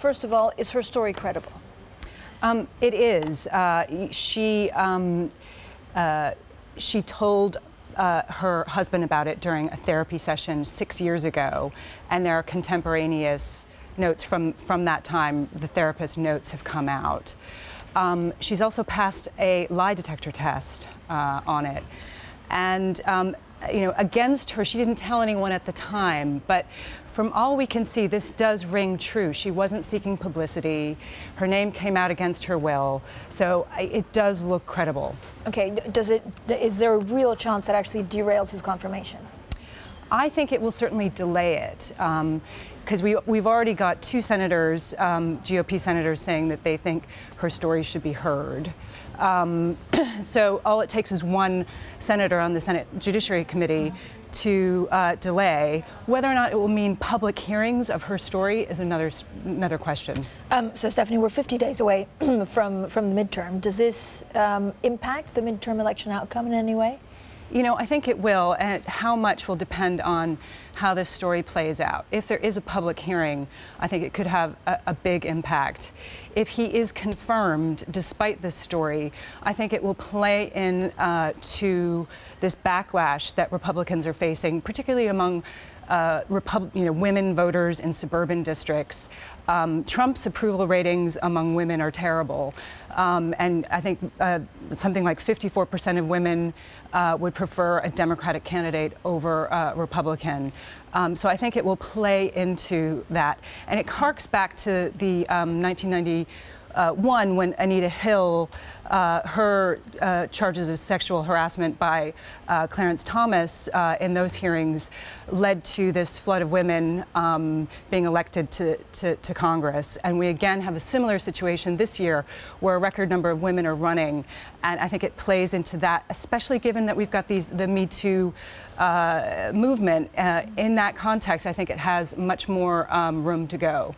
First of all, is her story credible? It is. She told her husband about it during a therapy session 6 years ago, and there are contemporaneous notes from that time. The therapist's notes have come out. She's also passed a lie detector test on it, and against her, she didn't tell anyone at the time, but from all we can see, this does ring true. She wasn't seeking publicity. Her name came out against her will, so it does look credible. Okay, is there a real chance that actually derails his confirmation? I think it will certainly delay it, because we've already got two senators, GOP senators, saying that they think her story should be heard. So all it takes is one senator on the Senate Judiciary Committee to delay. Whether or not it will mean public hearings of her story is another question. So, Stephanie, we're 50 days away from the midterm. Does this impact the midterm election outcome in any way? I think it will, and how much will depend on how this story plays out. If there is a public hearing, I think it could have a big impact. If he is confirmed, despite this story, I think it will play in to this backlash that Republicans are facing, particularly among women voters in suburban districts. Trump's approval ratings among women are terrible, and I think something like 54% of women would prefer a Democratic candidate over a Republican. So I think it will play into that, and it harks back to the 1991 when Anita Hill, her charges of sexual harassment by Clarence Thomas in those hearings led to this flood of women being elected to Congress. And we again have a similar situation this year where a record number of women are running. And I think it plays into that, especially given that we've got the Me Too movement. In that context, I think it has much more room to go.